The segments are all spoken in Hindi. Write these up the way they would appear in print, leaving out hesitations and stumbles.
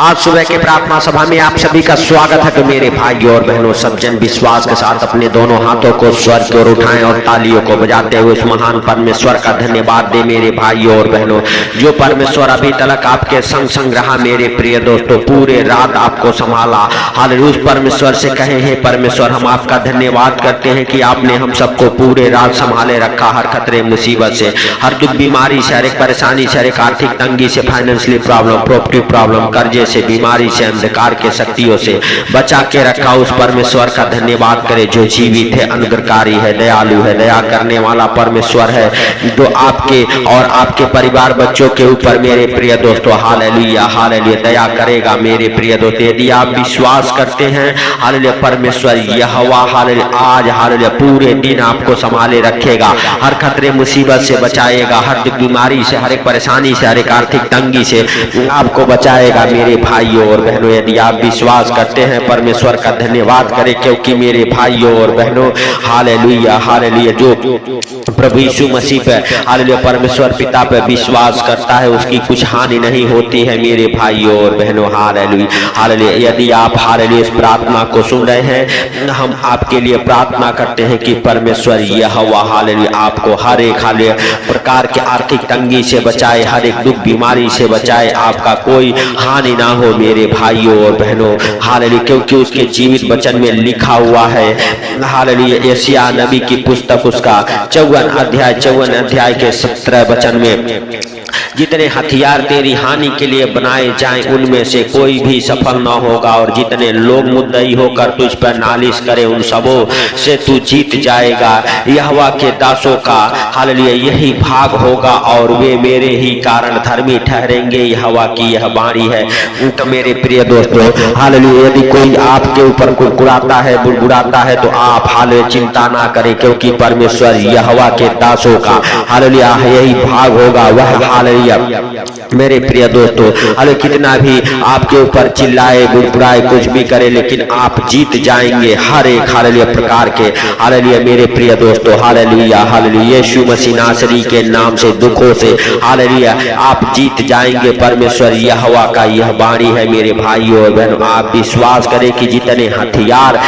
आज सुबह के प्रार्थना सभा में आप सभी का स्वागत है। तो मेरे भाइयों और बहनों, सब जन विश्वास के साथ अपने दोनों हाथों को स्वर की ओर उठाएं और तालियों को बजाते हुए उस महान परमेश्वर का धन्यवाद दें। मेरे भाइयों और बहनों, जो परमेश्वर अभी तक आपके संग संग रहा, मेरे प्रिय दोस्तों, पूरे रात आपको संभाला। हालेलुया। उस परमेश्वर से कहे हैं, परमेश्वर हम आपका धन्यवाद करते हैं कि आपने हम सबको पूरे रात संभाले रखा, हर खतरे मुसीबत से, हर दुख बीमारी से, हर एक परेशानी से, हर एक आर्थिक तंगी से, फाइनेंशियली प्रॉब्लम, प्रॉपर्टी प्रॉब्लम, कर्जे से, बीमारी से, अंधकार के शक्तियों से बचा के रखा। उस परमेश्वर का धन्यवाद करें जो जीवित है, अनुग्रहकारी है, दयालु है, दया करने वाला परमेश्वर है, जो आपके और आपके परिवार बच्चों के ऊपर मेरे प्रिय दोस्तों हालेलुया हालेलुया दया करेगा। मेरे प्रिय दोस्तों, यदि आप विश्वास करते हैं हालेलुया, परमेश्वर यहोवा हालेलुया आज हालेलुया पूरे दिन आपको संभाले रखेगा, हर खतरे मुसीबत से बचाएगा, हर बीमारी से, हर एक परेशानी से, हर एक आर्थिक तंगी से आपको बचाएगा। मेरे भाइयों और बहनों, यदि आप विश्वास करते हैं, परमेश्वर का धन्यवाद करें, क्योंकि मेरे भाइयों और बहनों हालेलुया हालेलुया जो प्रभु यीशु मसीह पे हालेलुया परमेश्वर पिता पे विश्वास करता है, उसकी कुछ हानि नहीं होती है। मेरे भाइयों और बहनों हालेलुया हालेलुया। यदि आप हालेलुया इस प्रार्थना को सुन रहे हैं, हम आपके लिए प्रार्थना करते हैं कि परमेश्वर यहोवा हालेलुया आपको हर एक हालेलुया प्रकार के आर्थिक तंगी से बचाए, हर एक दुख बीमारी से बचाए, आपका कोई हानि ना हो। मेरे भाइयों और बहनों हालेलुया, क्योंकि उसके जीवित वचन में लिखा हुआ है हालेलुया, यशायाह नबी की पुस्तक उसका 54 अध्याय के 17 वचन में, जितने हथियार तेरी हानि के लिए बनाए जाएं उनमें से कोई भी सफल न होगा, और जितने लोग मुद्दई होकर तुझ पर नालिश करें उन सबों से तू जीत जाएगा। यहोवा के दासों का हालेलुया यही भाग होगा और वे मेरे ही कारण धर्मी ठहरेंगे। यहोवा की यह वाणी है। तो मेरे प्रिय दोस्तों हालेलुया, यदि कोई आपके ऊपर कुड़कुड़ाता है, बुड़बुड़ाता है, तो आप हालेलुया चिंता ना करें, क्योंकि परमेश्वर यहोवा के दासों का हालेलुया यही भाग होगा। वह हालेलुया मेरे प्रिय दोस्तों हालेलुया कितना भी आपके ऊपर चिल्लाए, बुड़बुड़ाए, कुछ भी करे, लेकिन आप जीत जाएंगे हर एक हालेलुया प्रकार के हालेलुया। मेरे प्रिय दोस्तों हालेलुया हालेलुया यीशु मसीह नासरी के नाम से, दुखों से हालेलुया आप जीत जाएंगे। परमेश्वर यहोवा का यह वाणी है। मेरे भाइयों और बहनों, आप विश्वास करें कि जितने हथियार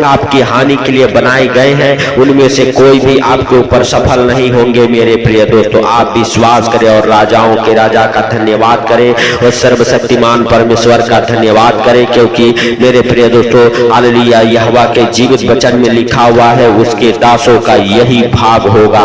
आपकी हानि के लिए बनाए गए हैं उनमें से कोई भी आपके ऊपर सफल नहीं होंगे। मेरे प्रिय दोस्तों, आप विश्वास करें और राजाओं के राजा का धन्यवाद करें और सर्वशक्तिमान परमेश्वर का धन्यवाद करें, क्योंकि मेरे प्रिय दोस्तों हालेलुया यहोवा के जीवित वचन में लिखा हुआ है, उसके दासों का यही भाग होगा।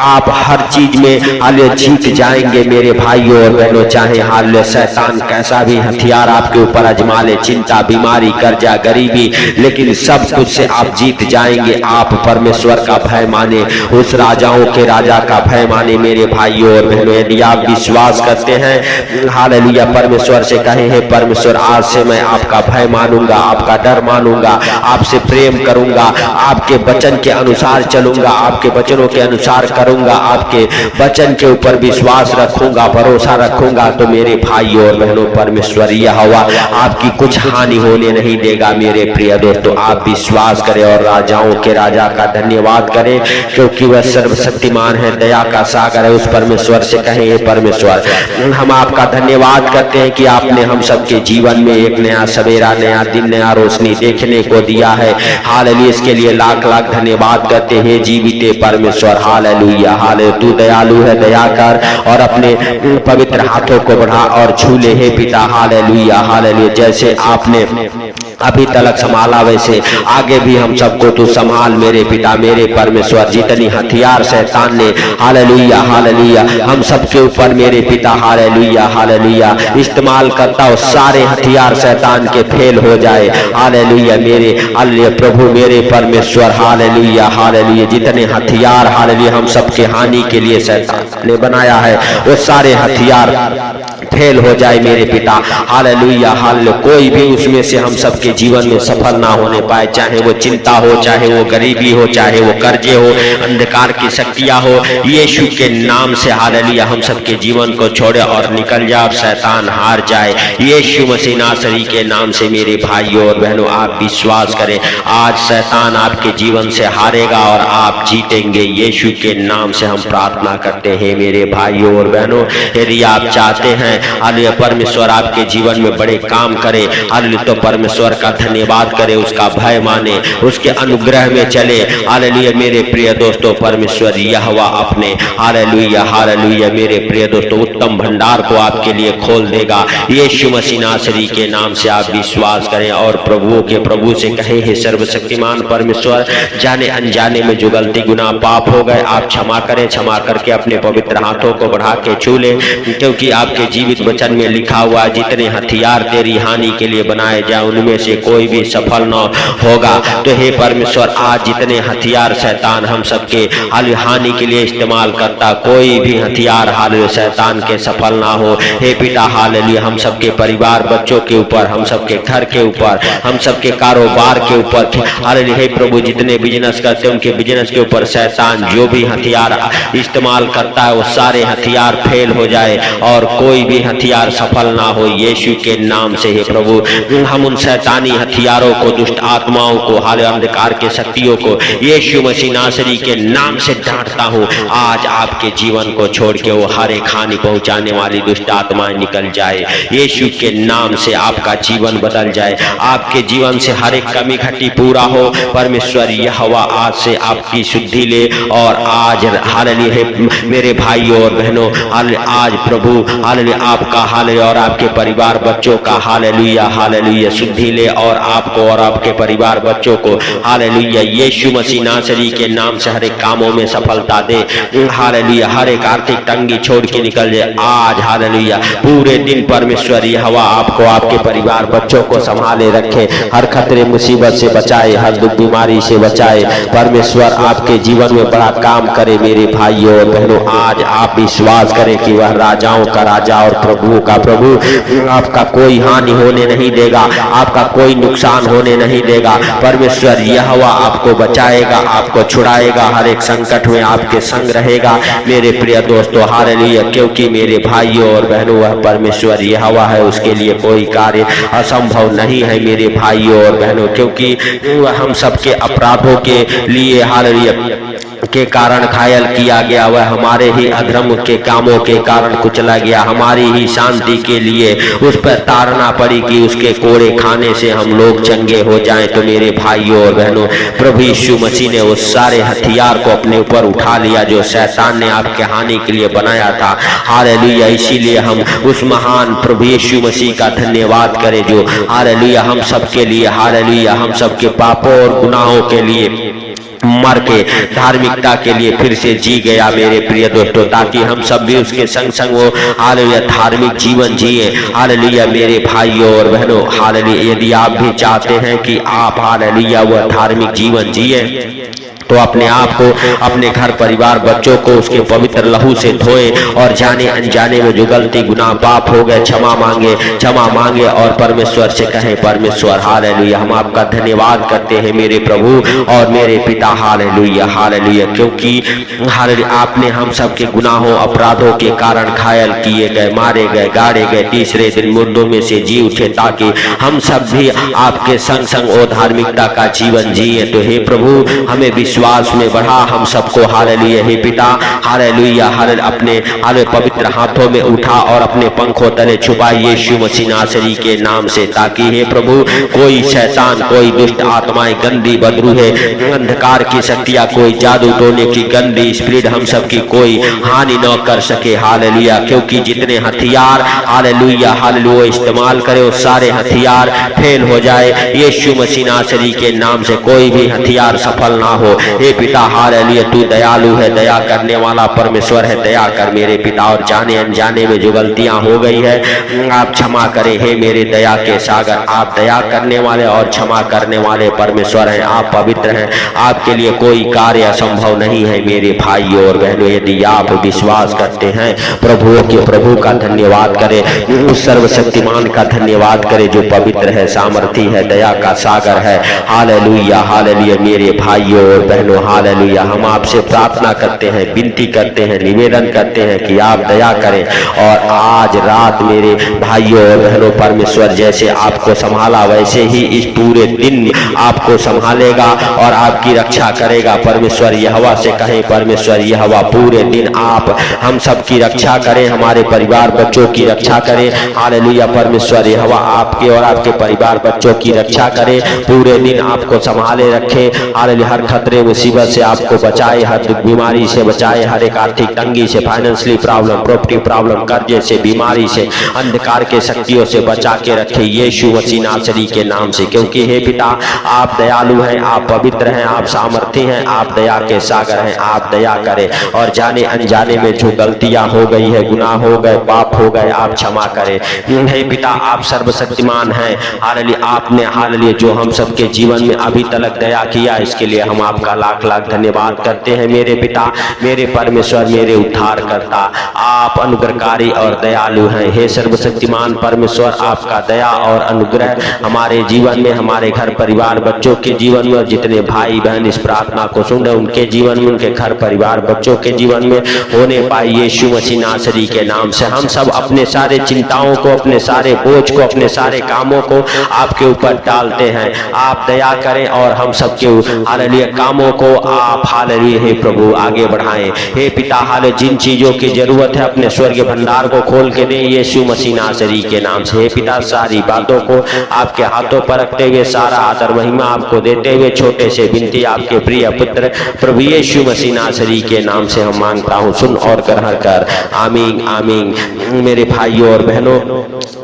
आप हर चीज में हालेलुया जीत जाएंगे। मेरे भाइयों और बहनों, चाहे हालेलुया शैतान कैसा भी हथियार आपके ऊपर आजमा ले, चिंता, बीमारी, कर्जा, गरीबी, लेकिन सब कुछ से आप जीत जाएंगे। आप परमेश्वर का भय माने, उस राजाओं के राजा का भय माने। मेरे भाइयों और बहनों, यदि आप विश्वास करते हैं हालेलुया, परमेश्वर से कहे हैं, परमेश्वर आज से मैं आपका भय मानूंगा, आपका डर मानूंगा, आपसे प्रेम करूंगा, आपके वचन के अनुसार चलूंगा, आपके वचनों के अनुसार करूंगा, आपके वचन के ऊपर विश्वास रखूंगा, भरोसा रखूंगा। तो मेरे भाइयों और बहनों, परमेश्वर यहोवा आपकी कुछ हानि होने नहीं देगा। मेरे प्रिय दोस्तों, आप विश्वास करें और राजाओं के राजा का धन्यवाद करें, क्योंकि वह सर्वशक्तिमान है, दया का सागर है। उस परमेश्वर से कहें, परमेश्वर हम आपका धन्यवाद करते हैं कि आपने हम सबके जीवन में एक नया सवेरा, नया दिन, नया रोशनी देखने को दिया है। हालेलुया, इसके लिए लाख लाख धन्यवाद करते हैं जीविते परमेश्वर। हालेलुया हालेलुया, तू दयालु है, दया कर और अपने पवित्र हाथों को बढ़ा और छू ले हे पिता। हालेलुया हालेलुया, जैसे आपने अभी तक संभाला वैसे आगे भी हम सबको तू संभाल मेरे पिता, मेरे परमेश्वर। जितनी हथियार शैतान ने हालेलुया हालेलुया हम सबके ऊपर मेरे पिता हालेलुया हालेलुया इस्तेमाल करता हो, सारे हथियार शैतान के फेल हो जाए। हालेलुया मेरे हालेलुया प्रभु, मेरे परमेश्वर हालेलुया हालेलुया, जितने हथियार हालेलुया हम सबके हानि के लिए शैतान ने बनाया है, वो सारे हथियार फेल हो जाए मेरे पिता। हालेलुया हालेलुया, कोई भी उसमें से हम सबके जीवन में सफल ना होने पाए, चाहे वो चिंता हो, चाहे वो गरीबी हो, चाहे वो कर्जे हो, अंधकार की शक्तियां हो, यीशु के नाम से हालेलुया हम सबके जीवन को छोड़े और निकल जाए, शैतान हार जाए यीशु मसीह नासरी के नाम से। मेरे भाइयों और बहनों, आप विश्वास करें, आज शैतान आपके जीवन से हारेगा और आप जीतेंगे। यीशु के नाम से हम प्रार्थना करते हैं। मेरे भाइयों और बहनों, यदि आप चाहते हैं हालेलुया परमेश्वर आपके जीवन में बड़े काम करे। हालेलुया तो परमेश्वर का धन्यवाद करे, उसका भय माने, उसके अनुग्रह में चले। हालेलुया मेरे प्रिय दोस्तों, परमेश्वर यहोवा अपने हालेलुया हालेलुया मेरे प्रिय दोस्तों उत्तम भंडार को आपके लिए खोल देगा। यीशु मसीह नासरी के नाम से आप विश्वास करें और प्रभुओं के प्रभु से कहें, हे सर्वशक्तिमान परमेश्वर, जाने अनजाने में जो गलती गुनाह पाप हो गए आप क्षमा करें। क्षमा करके अपने पवित्र हाथों को बढ़ा के छू लें, क्योंकि आपके जीवित वचन में लिखा हुआ जितने हथियार तेरी हानि के लिए बनाए जाए उनमें से कोई भी सफल न होगा। तो हे परमेश्वर, आज जितने हथियार शैतान हम सबके हानि के लिए इस्तेमाल करता, कोई भी हथियार हालेलुया शैतान के सफल ना हो। हे पिता हालेलुया हम सबके परिवार बच्चों के ऊपर, हम सबके घर के ऊपर, हम सबके कारोबार के ऊपर हालेलुया हे प्रभु जितने बिजनेस करते हैं उनके बिजनेस के ऊपर शैतान जो भी हथियार इस्तेमाल करता है वो सारे हथियार फेल हो जाए और कोई भी हथियार सफल ना हो। यीशु के नाम से हे प्रभु हम उन शैतानी हथियारों को, दुष्ट आत्माओं को, हालेलुया अंधकार के शक्तियों को यीशु मसीह नासरी के नाम से डांटता हूँ। आज आपके जीवन को छोड़ के वो हर एक हानि पहुंचाने वाली दुष्ट आत्माएं निकल जाए। यीशु के नाम से आपका जीवन बदल जाए, आपके जीवन से हर एक कमी घटी पूरा हो। परमेश्वर यहोवा आज से आपकी शुद्धि ले और आज हालेलुया मेरे भाइयों और बहनों आज प्रभु हालेलुया आपका हालेलुया और आपके परिवार बच्चों का हालेलुया हालेलुया शुद्धि ले और आपको और आपके परिवार बच्चों को हालेलुया यीशु मसीह नासरी के नाम से हर एक कामों में सफलता दे। हालेलुया हर एक आर्थिक तंगी छोड़ के निकल जाए आज। हालेलुया पूरे दिन परमेश्वर यहोवा आपको, आपके परिवार बच्चों को संभाले रखे, हर खतरे मुसीबत से बचाए, हर दुख बीमारी से बचाए। परमेश्वर आपके जीवन में बड़ा काम करे। मेरे भाइयों और बहनों आज आप विश्वास करें कि वह राजाओं का राजा और प्रभुओं का प्रभु आपका कोई हानि होने नहीं देगा, आपका कोई नुकसान होने नहीं देगा। परमेश्वर यहोवा आपको बचाएगा, आपको छुड़ाएगा, हर एक संकट में आपके संग रहेगा। मेरे प्रिय दोस्तों हालेलुया क्योंकि मेरे भाइयों और बहनों वह परमेश्वर यहोवा है, उसके लिए कोई कार्य असंभव नहीं है। मेरे भाइयों और बहनों क्योंकि वह हम सबके अपराधों के लिए हालेलुया के कारण घायल किया गया, वह हमारे ही अधर्म के कामों के कारण कुचला गया, हमारी ही शांति के लिए उस पर ताड़ना पड़ी कि उसके कोड़े खाने से हम लोग चंगे हो जाएं। तो मेरे भाइयों और बहनों प्रभु यीशु मसीह ने उस सारे हथियार को अपने ऊपर उठा लिया जो शैतान ने आपके हानि के लिए बनाया था। हालेलुया इसीलिए हम उस महान प्रभु यीशु मसीह का धन्यवाद करें जो हालेलुया हम सबके लिए हालेलुया हम सबके पापों और गुनाहों के लिए मर के धार्मिकता के लिए फिर से जी गया। मेरे प्रिय दोस्तों ताकि हम सब भी उसके संग संग वो हालेलुया धार्मिक जीवन जिए। हालेलुया मेरे भाइयों और बहनों हालेलुया यदि आप भी चाहते हैं कि आप हालेलुया वह धार्मिक जीवन जिए तो अपने आप को, अपने घर परिवार बच्चों को उसके पवित्र लहू से धोए और जाने अनजाने में जो गलती गुनाह पाप हो गए क्षमा मांगे और परमेश्वर से कहें, परमेश्वर हालेलुया हम आपका धन्यवाद करते हैं मेरे प्रभु और मेरे पिता हालेलुया हालेलुया क्योंकि हालेलुया आपने हम सबके गुनाहों अपराधों के कारण घायल किए गए, मारे गए, गाड़े गए, तीसरे दिन मुर्दों में से जी उठे ताकि हम सब भी आपके संग संग वो धार्मिकता का जीवन जिए। तो हे प्रभु हमें विश्वास में बढ़ा हम सबको हालेलुया हे पिता हालेलुया हालेलुया अपने हालेलुया पवित्र हाथों में उठा और अपने पंखों तले छुपा यीशु मसीह नासरी के नाम से ताकि हे प्रभु कोई शैतान, कोई दुष्ट आत्माएं, गंदी बदरूहें, अंधकार की शक्तियां, कोई जादू टोने की गंदी स्पिरिट हम सबकी कोई हानि न कर सके। हालेलुया क्योंकि जितने हथियार हालेलुया हालेलुया इस्तेमाल करे वो सारे हथियार फेल हो जाए। यीशु मसीह नासरी के नाम से कोई भी हथियार सफल ना हो। हे पिता हालेलुया तू दयालु है, दया करने वाला परमेश्वर है, दया कर मेरे पिता और जाने अनजाने में जो गलतियां हो गई है आप क्षमा करें। हे मेरे दया के सागर आप दया करने वाले और क्षमा करने वाले परमेश्वर हैं, आप पवित्र हैं, आपके लिए कोई कार्य असंभव नहीं है। मेरे भाइयों और बहनों यदि आप विश्वास करते हैं प्रभुओं के प्रभु का धन्यवाद करें, उस सर्वशक्तिमान का धन्यवाद करें जो पवित्र है, सामर्थी है, दया का सागर है। हालेलुया हालेलुया मेरे भाइयों और बहनों, हालेलुया, हम आपसे प्रार्थना करते हैं, विनती करते हैं, निवेदन करते हैं कि आप दया करें। और आज रात मेरे भाइयों और बहनों, परमेश्वर जैसे आपको संभाला वैसे ही इस पूरे दिन आपको संभालेगा और आपकी रक्षा करेगा। परमेश्वर यहोवा से कहें, परमेश्वर यहोवा पूरे दिन आप हम सब की रक्षा करें, हमारे परिवार बच्चों की रक्षा करें। हालेलुया, परमेश्वर यहोवा आपके और आपके परिवार बच्चों की रक्षा करे, पूरे दिन आपको संभाले रखे। हालेलुया, हर खतरे मुसीबत से आपको बचाए, हर बीमारी से बचाए, हर एक आर्थिक तंगी से, फाइनेंशियली प्रॉब्लम, प्रॉपर्टी प्रॉब्लम, कर्जे से, बीमारी से, अंधकार के शक्तियों से बचा के रखे यीशु मसीह नासरी के नाम से। क्योंकि हे पिता, आप दयालु हैं, आप पवित्र हैं, आप सामर्थी हैं, आप दया के सागर हैं। आप दया करें और जाने अनजाने में जो गलतियां हो गई है, गुनाह हो गए, पाप हो गए, आप क्षमा करें। हे पिता, आप सर्वशक्तिमान हैं। हालेलुया, आपने हालेलुया जो हम सबके जीवन में अभी तक दया किया, इसके लिए हम आपका लाख लाख धन्यवाद करते हैं। मेरे पिता, मेरे परमेश्वर, मेरे उद्धार करता, आप अनुग्रहकारी और दयालु हैं। हे सर्वशक्तिमान परमेश्वर, आपका दया और अनुग्रह हमारे जीवन में, हमारे घर परिवार बच्चों के जीवन में, और जितने भाई बहन इस प्रार्थना को सुन रहे उनके जीवन में, उनके घर परिवार बच्चों के जीवन में होने पाए यीशु मसीह नासरी के नाम से। हम सब अपने सारे चिंताओं को, अपने सारे बोझ को, अपने सारे कामों को आपके ऊपर डालते हैं। आप दया करें और हम सबके हालेलुया कामों को आप हालेलुया हे प्रभु आगे बढ़ाएं। हे पिता, हाले जिन चीजों की जरूरत है अपने स्वर्गीय भंडार को खोल के दें यीशु मसीह नासरी के नाम से। हे पिता, सारी बातों को आपके हाथों पर रखते हुए, सारा आदर महिमा आपको देते हुए, छोटे से विनती आपके प्रिय पुत्र प्रभु यीशु मसीह नासरी के नाम से हम मांगता हूँ, सुन और ग्रहण कर। आमीन, आमीन। मेरे भाइयों और बहनों,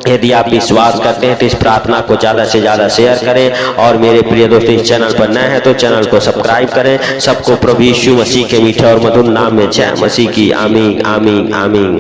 यदि आप विश्वास करते हैं तो इस प्रार्थना को ज्यादा से ज्यादा शेयर करें। और मेरे प्रिय दोस्तों, इस चैनल पर नए हैं तो चैनल को सब्सक्राइब करें। सबको प्रभु यीशु मसीह के मीठे और मधुर नाम में जय मसीह की। आमीन, आमीन, आमीन।